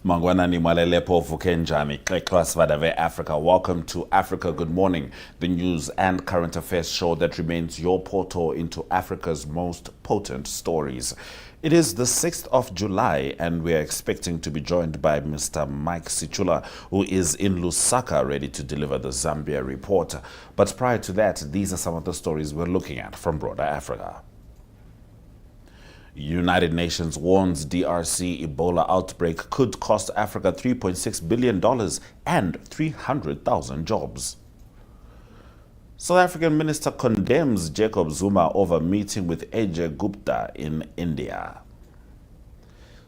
Mangwanani Malelepo Vukenjami, Class Verde Africa. Welcome to Africa Good Morning, the news and current affairs show that remains your portal into Africa's most potent stories. It is the 6th of July and we are expecting to be joined by Mr. Mike Sichula, who is in Lusaka ready to deliver the Zambia Report. But prior to that, these are some of the stories we're looking at from broader Africa. United Nations warns DRC Ebola outbreak could cost Africa $3.6 billion and 300,000 jobs. South African minister condemns Jacob Zuma over meeting with AGM Gupta in India.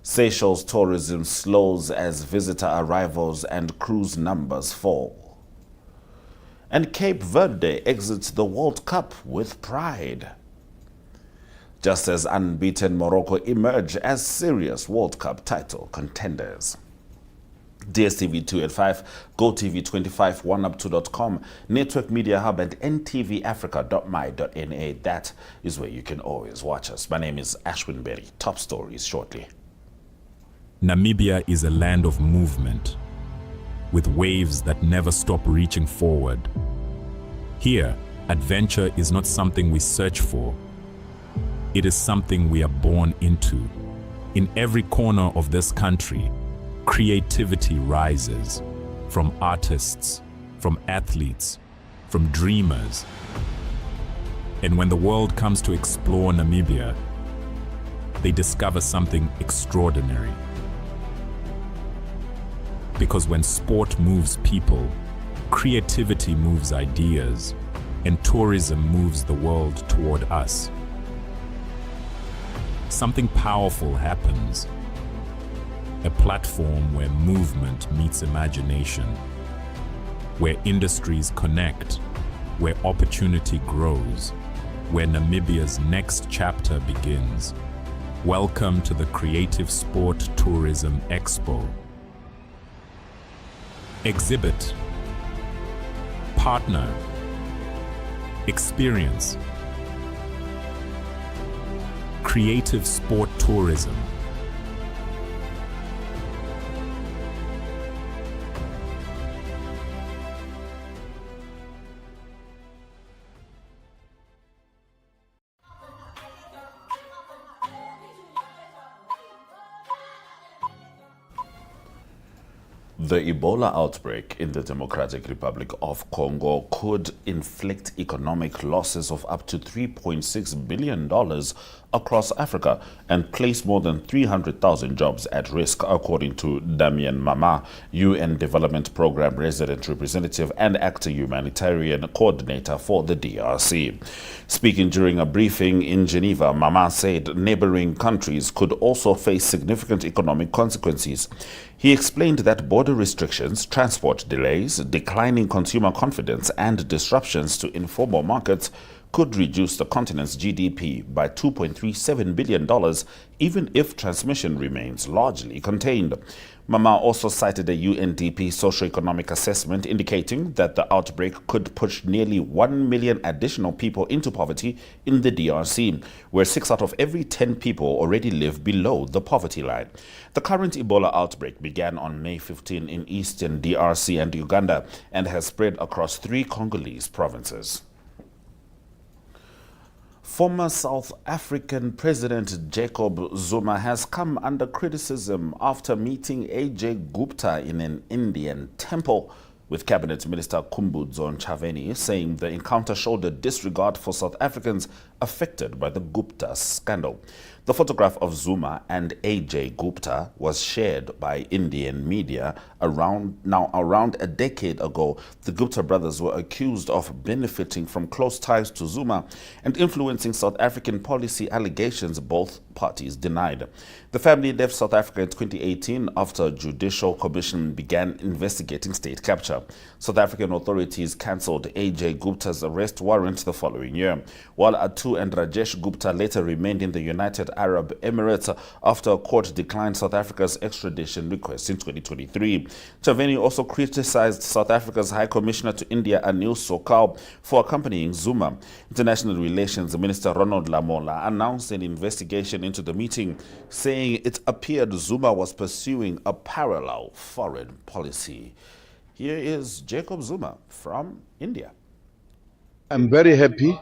Seychelles tourism slows as visitor arrivals and cruise numbers fall. And Cape Verde exits the World Cup with pride. Just as unbeaten Morocco emerge as serious World Cup title contenders. DSTV285 GOTV 1up2.com, Network Media Hub and NTVAFRIKA.MY.NA. That is where you can always watch us. My name is Ashwin Berry. Top stories shortly. Namibia is a land of movement, with waves that never stop reaching forward. Here, adventure is not something we search for. It is something we are born into. In every corner of this country, creativity rises from artists, from athletes, from dreamers. And when the world comes to explore Namibia, they discover something extraordinary. Because when sport moves people, creativity moves ideas, and tourism moves the world toward us. Something powerful happens. A platform where movement meets imagination, where industries connect, where opportunity grows, where Namibia's next chapter begins. Welcome to the Creative Sport Tourism Expo. Exhibit, partner, experience. Creative sport tourism. The Ebola outbreak in the Democratic Republic of Congo could inflict economic losses of up to $3.6 billion across Africa and place more than 300,000 jobs at risk, according to Damien Mama, UN Development Program Resident Representative and Acting Humanitarian Coordinator for the DRC. Speaking during a briefing in Geneva, Mama said neighboring countries could also face significant economic consequences. He explained that border restrictions, transport delays, declining consumer confidence, and disruptions to informal markets could reduce the continent's GDP by $2.37 billion, even if transmission remains largely contained. Mama also cited a UNDP socioeconomic assessment indicating that the outbreak could push nearly 1 million additional people into poverty in the DRC, where 6 out of every 10 people already live below the poverty line. The current Ebola outbreak began on May 15 in eastern DRC and Uganda and has spread across 3 Congolese provinces. Former South African President Jacob Zuma has come under criticism after meeting AGM Gupta in an Indian temple, with Cabinet Minister Khumbudzo Ntshavheni saying the encounter showed a disregard for South Africans affected by the Gupta scandal. The photograph of Zuma and AGM Gupta was shared by Indian media around a decade ago. The Gupta brothers were accused of benefiting from close ties to Zuma and influencing South African policy, allegations both parties denied. The family left South Africa in 2018 after a judicial commission began investigating state capture. future. South African authorities cancelled AJ Gupta's arrest warrant the following year, while Atu and Rajesh Gupta later remained in the United Arab Emirates after a court declined South Africa's extradition request in 2023. Chaveni also criticized South Africa's High Commissioner to India, Anil Sokal, for accompanying Zuma. International Relations Minister Ronald Lamola announced an investigation into the meeting, saying it appeared Zuma was pursuing a parallel foreign policy. Here is Jacob Zuma from India. I'm very happy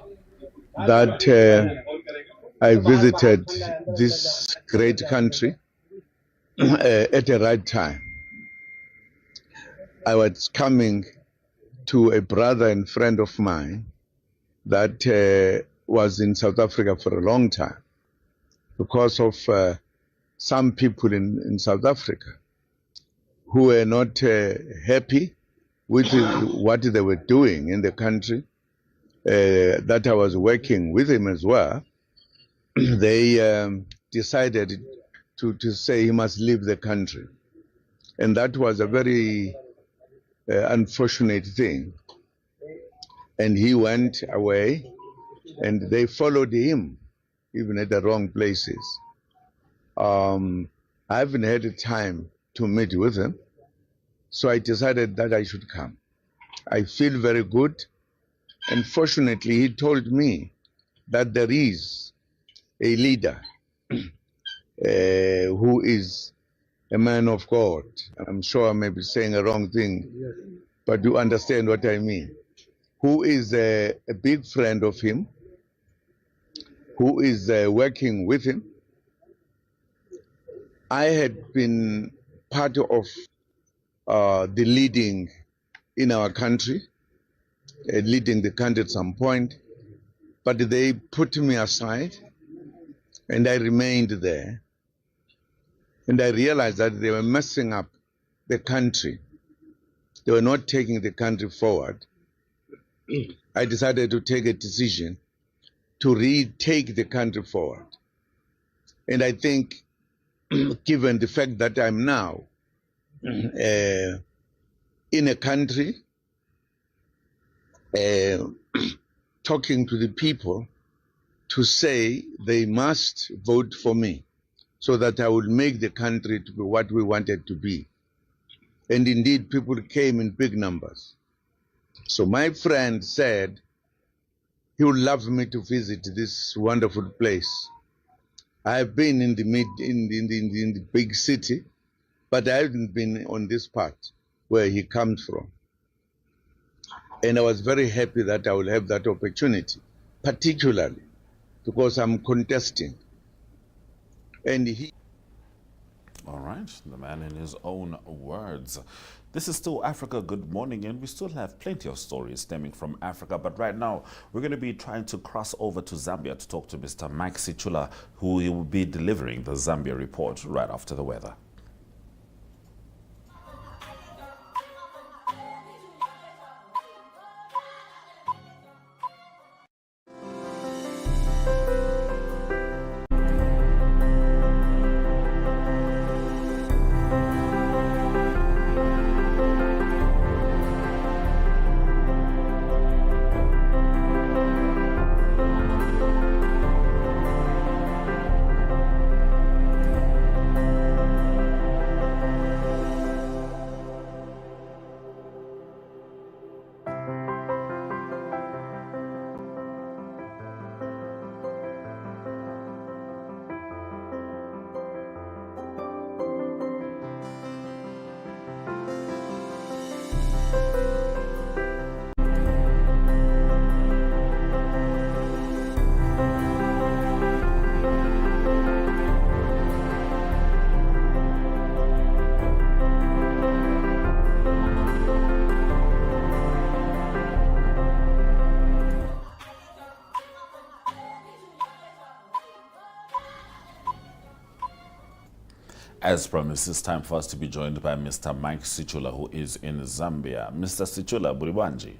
that I visited this great country at the right time. I was coming to a brother and friend of mine that was in South Africa for a long time because of some people in South Africa who were not happy with what they were doing in the country, that I was working with him as well. They decided to say he must leave the country. And that was a very unfortunate thing. And he went away, and they followed him, even at the wrong places. I haven't had time to meet with him, so I decided that I should come. I feel very good, and fortunately he told me that there is a leader who is a man of God. I'm sure I may be saying a wrong thing, but you understand what I mean. Who is a big friend of him, who is working with him. I had been part of the leading in our country, leading the country at some point, but they put me aside and I remained there. And I realized that they were messing up the country. They were not taking the country forward. I decided to take a decision to retake the country forward. And I think, given the fact that I'm now in a country talking to the people to say they must vote for me so that I will make the country to be what we wanted to be. And indeed, people came in big numbers. So my friend said he would love me to visit this wonderful place. I have been in the big city, but I haven't been on this part where he comes from. And I was very happy that I will have that opportunity, particularly because I'm contesting. And he... All right, the man in his own words. This is still Africa Good Morning, and we still have plenty of stories stemming from Africa. But right now, we're going to be trying to cross over to Zambia to talk to Mr. Mike Sichula, who will be delivering the Zambia Report right after the weather. As promised, it's time for us to be joined by Mr. Mike Sichula, who is in Zambia. Mr. Sichula, Buribanji.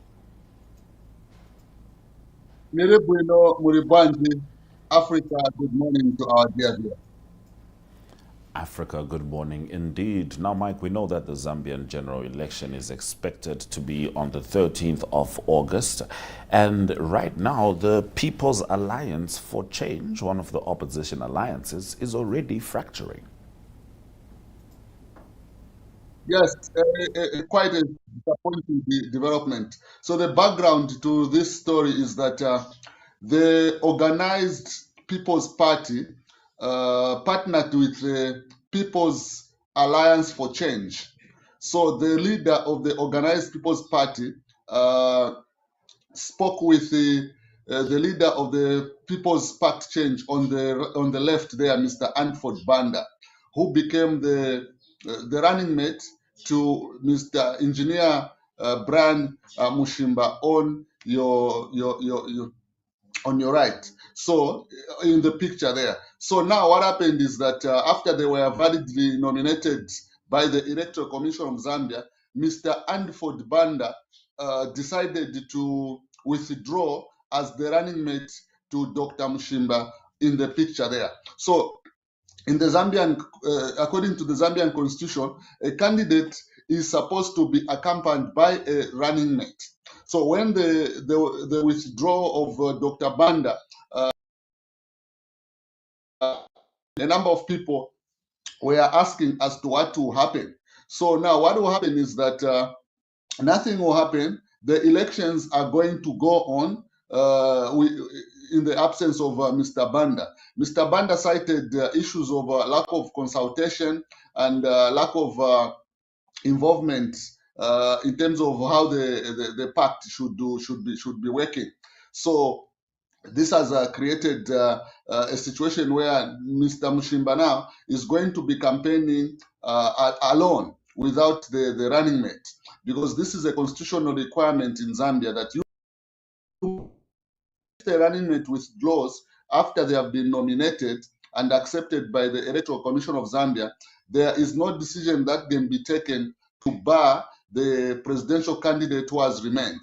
Muribanji, Africa, good morning to our dear viewers. Africa, good morning indeed. Now, Mike, we know that the Zambian general election is expected to be on the 13th of August. And right now, the People's Alliance for Change, one of the opposition alliances, is already fracturing. Yes, quite a disappointing development. So the background to this story is that the organized People's Party partnered with the People's Alliance for Change. So the leader of the organized People's Party spoke with the leader of the People's Party Change on the left there, Mr. Anford Banda, who became the running mate to Mr. Engineer Brian Mushimba on your right. So in the picture there. So now what happened is that after they were validly nominated by the Electoral Commission of Zambia, Mr. Anford Banda decided to withdraw as the running mate to Dr. Mushimba in the picture there. So in the Zambian, according to the Zambian constitution, a candidate is supposed to be accompanied by a running mate. So when the withdrawal of Dr. Banda, a number of people were asking as to what will happen. So now what will happen is that nothing will happen. The elections are going to go on in the absence of Mr. Banda. Mr. Banda cited issues of lack of consultation and lack of involvement in terms of how the pact should be working. So this has created a situation where Mr. Mushimba now is going to be campaigning alone without the running mate, because this is a constitutional requirement in Zambia that the running mate withdraws after they have been nominated and accepted by the Electoral Commission of Zambia. There is no decision that can be taken to bar the presidential candidate who has remained.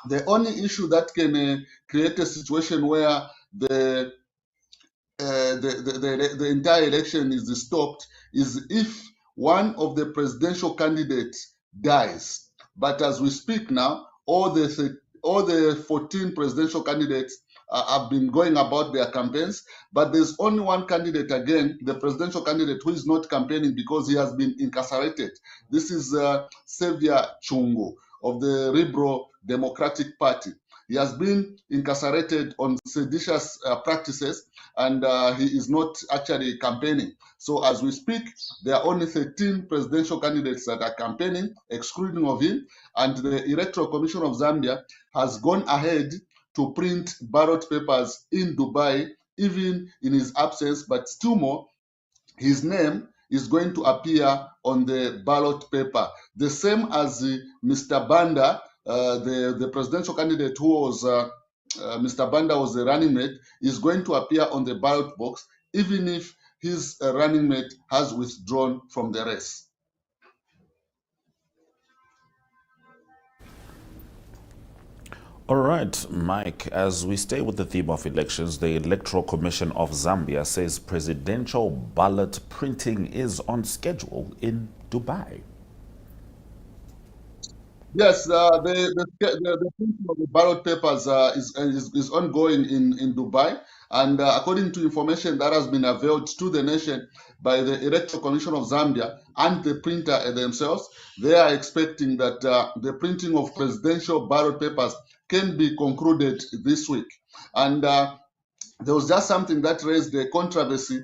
The only issue that can create a situation where the entire election is stopped is if one of the presidential candidates dies. But as we speak now, all the 14 presidential candidates have been going about their campaigns, but there's only one candidate again, the presidential candidate, who is not campaigning because he has been incarcerated. This is Xavier Chungu of the Liberal Democratic Party. He has been incarcerated on seditious practices, and he is not actually campaigning. So as we speak, there are only 13 presidential candidates that are campaigning, excluding of him, and the Electoral Commission of Zambia has gone ahead to print ballot papers in Dubai, even in his absence, but still more, his name is going to appear on the ballot paper. The same as Mr. Banda, the presidential candidate who was, Mr. Banda was the running mate, is going to appear on the ballot box, even if his running mate has withdrawn from the race. All right, Mike, as we stay with the theme of elections, the Electoral Commission of Zambia says presidential ballot printing is on schedule in Dubai. Yes, the printing of the ballot papers is ongoing in Dubai. And according to information that has been availed to the nation by the Electoral Commission of Zambia and the printer themselves, they are expecting that the printing of presidential ballot papers can be concluded this week. And there was just something that raised the controversy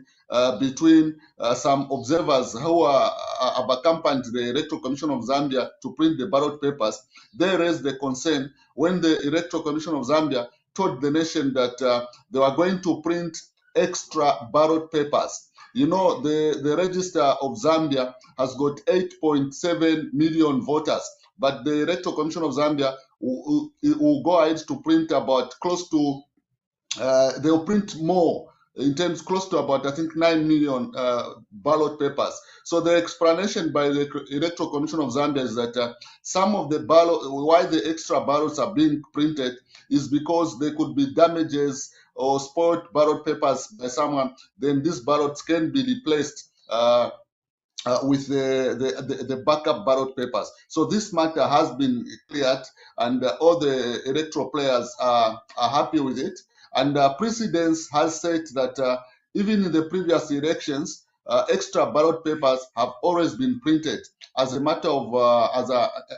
between some observers who have accompanied the Electoral Commission of Zambia to print the ballot papers. They raised the concern when the Electoral Commission of Zambia told the nation that they were going to print extra ballot papers. You know, the register of Zambia has got 8.7 million voters, but the Electoral Commission of Zambia will go ahead to print about close to, they'll print more in terms close to about, I think, 9 million ballot papers. So the explanation by the Electoral Commission of Zambia is that some of the ballot, why the extra ballots are being printed is because there could be damages or spoiled ballot papers by someone. Then these ballots can be replaced with the backup ballot papers. So this matter has been cleared, and all the electoral players are happy with it. And precedence has said that even in the previous elections, extra ballot papers have always been printed as a matter of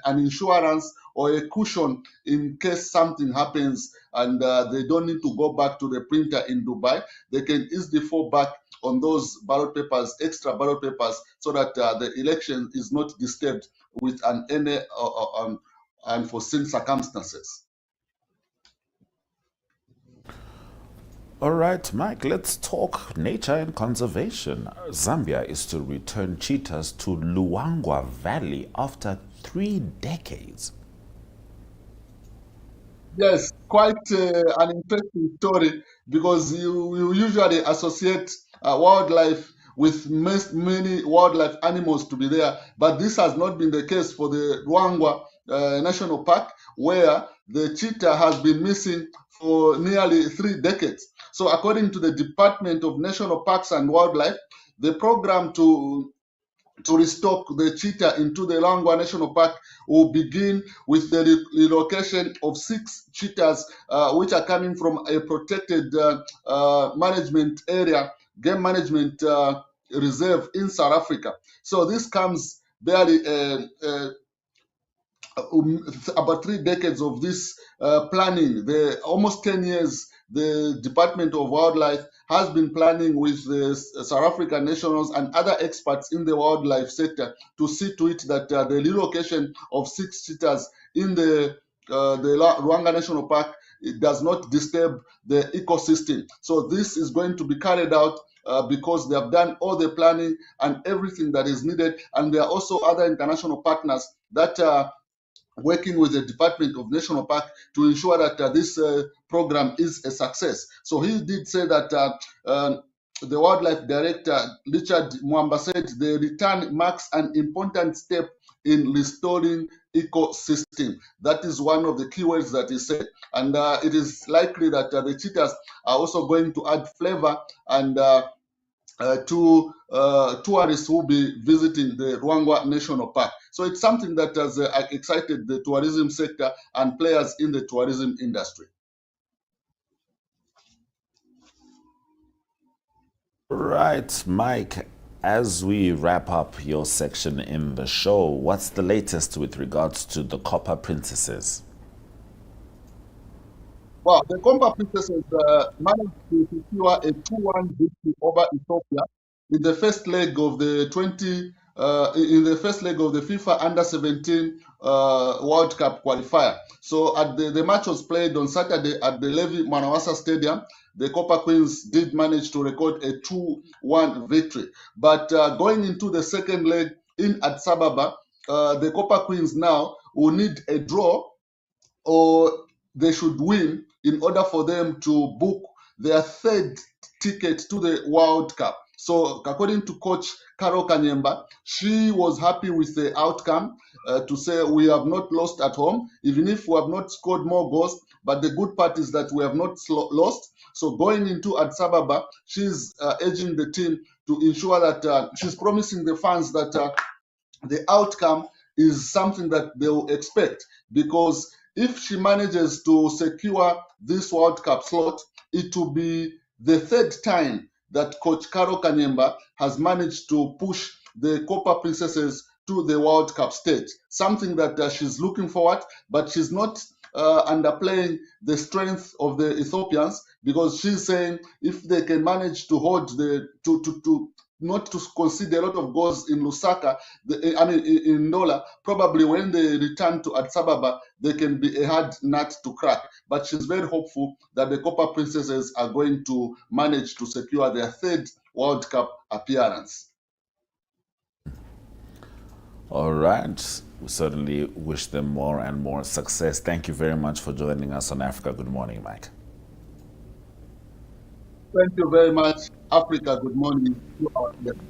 an insurance or a cushion in case something happens and they don't need to go back to the printer in Dubai. They can easily fall back on those ballot papers, extra ballot papers, so that the election is not disturbed with any unforeseen circumstances. All right, Mike, let's talk nature and conservation. Zambia is to return cheetahs to Luangwa Valley after 3 decades. Yes, quite an interesting story, because you usually associate wildlife with many wildlife animals to be there, but this has not been the case for the Luangwa National Park, where the cheetah has been missing for nearly 3 decades. So according to the Department of National Parks and Wildlife, the program to restock the cheetah into the Luangwa National Park will begin with the relocation of 6 cheetahs, which are coming from a protected management area, game management reserve in South Africa. So this comes barely about 3 decades of this planning. The almost 10 years the Department of Wildlife has been planning with the South African nationals and other experts in the wildlife sector to see to it that the relocation of 6 cheetahs in the Luangwa National Park, it does not disturb the ecosystem. So this is going to be carried out because they have done all the planning and everything that is needed, and there are also other international partners that are working with the Department of National Park to ensure that this program is a success. So he did say that the wildlife director, Richard Mwamba, said the return marks an important step in restoring ecosystem. That is one of the keywords that he said. And it is likely that the cheetahs are also going to add flavor and to tourists who will be visiting the Luangwa National Park. So it's something that has excited the tourism sector and players in the tourism industry. Right, Mike, as we wrap up your section in the show, what's the latest with regards to the Copper Princesses? Well, the Copper Princesses managed to secure a 2-1 victory over Ethiopia in the first leg of the FIFA Under-17 World Cup qualifier. So the match was played on Saturday at the Levi Mwanawasa Stadium. The Copper Queens did manage to record a 2-1 victory. But going into the second leg in Addis Ababa, the Copper Queens now will need a draw, or they should win in order for them to book their 3rd ticket to the World Cup. So according to Coach Carol Kanyemba, she was happy with the outcome to say we have not lost at home, even if we have not scored more goals. But the good part is that we have not lost. So going into Addis Ababa, she's urging the team to ensure that she's promising the fans that the outcome is something that they will expect, because if she manages to secure this World Cup slot, it will be the 3rd time that Coach Carol Kanyemba has managed to push the Copper Princesses to the World Cup stage, something that she's looking forward, but she's not underplaying the strength of the Ethiopians, because she's saying if they can manage to hold not to concede a lot of goals in Lusaka, in Ndola, probably when they return to Addis Ababa, they can be a hard nut to crack. But she's very hopeful that the Copper Princesses are going to manage to secure their 3rd World Cup appearance. All right. We certainly wish them more and more success. Thank you very much for joining us on Africa Good Morning, Mike. Thank you very much, Africa. Good morning to our guests.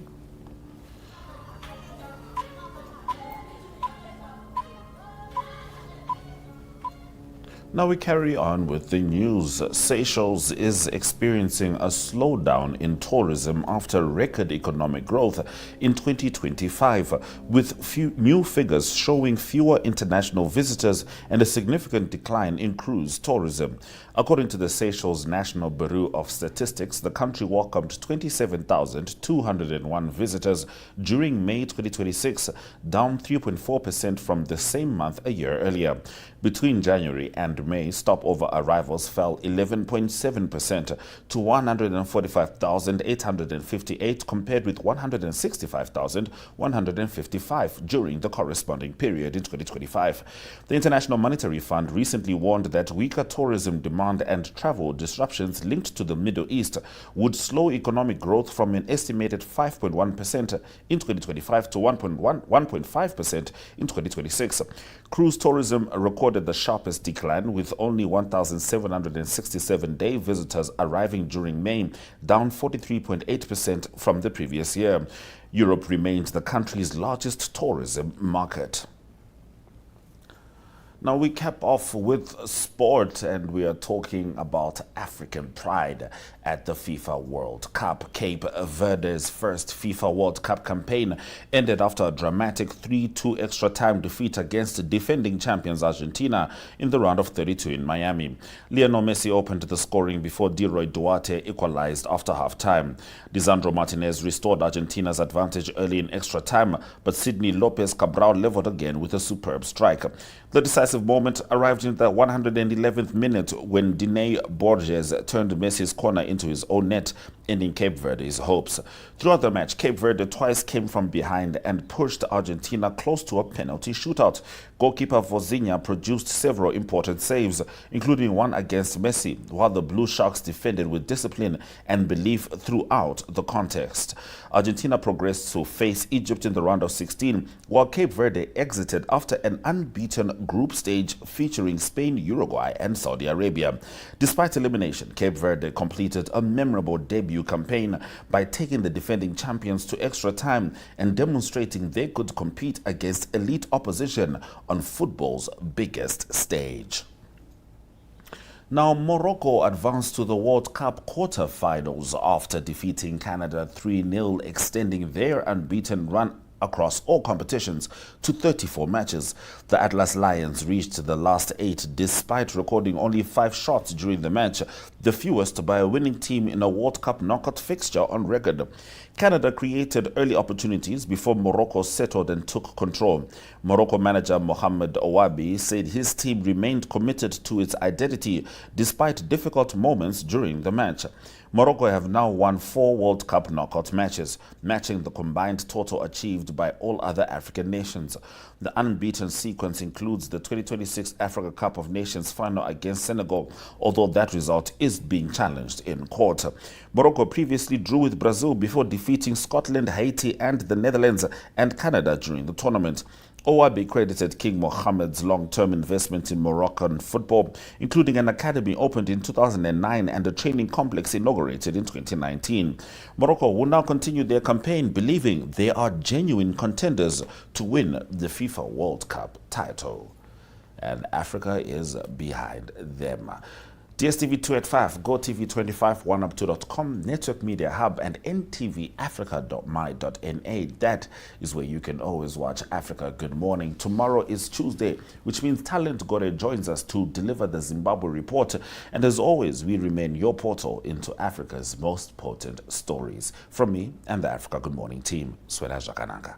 Now we carry on with the news. Seychelles is experiencing a slowdown in tourism after record economic growth in 2025, with new figures showing fewer international visitors and a significant decline in cruise tourism. According to the Seychelles National Bureau of Statistics, the country welcomed 27,201 visitors during May 2026, down 3.4% from the same month a year earlier. Between January and May, stopover arrivals fell 11.7% to 145,858 compared with 165,155 during the corresponding period in 2025. The International Monetary Fund recently warned that weaker tourism demand and travel disruptions linked to the Middle East would slow economic growth from an estimated 5.1% in 2025 to 1.5% in 2026. Cruise tourism recorded the sharpest decline, with only 1,767 day visitors arriving during May, down 43.8% from the previous year. Europe remains the country's largest tourism market. Now we cap off with sport, and we are talking about African pride at the FIFA World Cup. Cape Verde's first FIFA World Cup campaign ended after a dramatic 3-2 extra time defeat against defending champions Argentina in the round of 32 in Miami. Lionel Messi opened the scoring before Leroy Duarte equalized after half-time. Lisandro Martinez restored Argentina's advantage early in extra time, but Sidney Lopez Cabral leveled again with a superb strike. The decisive moment arrived in the 111th minute when Dine Borges turned Messi's corner into his own net, ending Cape Verde's hopes. Throughout the match, Cape Verde twice came from behind and pushed Argentina close to a penalty shootout. Goalkeeper Vozinha produced several important saves, including one against Messi, while the Blue Sharks defended with discipline and belief throughout the contest. Argentina progressed to face Egypt in the round of 16, while Cape Verde exited after an unbeaten group stage featuring Spain, Uruguay, and Saudi Arabia. Despite elimination, Cape Verde completed a memorable debut campaign by taking the defending champions to extra time and demonstrating they could compete against elite opposition on football's biggest stage. Now, Morocco advanced to the World Cup quarter-finals after defeating Canada 3-0, extending their unbeaten run across all competitions to 34 matches. The Atlas Lions reached the last 8 despite recording only 5 shots during the match, the fewest by a winning team in a World Cup knockout fixture on record. Canada created early opportunities before Morocco settled and took control. Morocco manager Mohamed Ouabi said his team remained committed to its identity despite difficult moments during the match. Morocco have now won 4 World Cup knockout matches, matching the combined total achieved by all other African nations. The unbeaten sequence includes the 2026 Africa Cup of Nations final against Senegal, although that result is being challenged in court. Morocco previously drew with Brazil before defeating Scotland, Haiti, and the Netherlands and Canada during the tournament. Ouabi credited King Mohammed's long-term investment in Moroccan football, including an academy opened in 2009 and a training complex inaugurated in 2019. Morocco will now continue their campaign, believing they are genuine contenders to win the FIFA World Cup title. And Africa is behind them. DSTV285 GOTV 285 Network Media Hub, and NTVAFRIKA.MY.NA. That is where you can always watch Africa Good Morning. Tomorrow is Tuesday, which means Talent Gore joins us to deliver the Zimbabwe Report. And as always, we remain your portal into Africa's most potent stories. From me and the Africa Good Morning team, Swela Jakananga.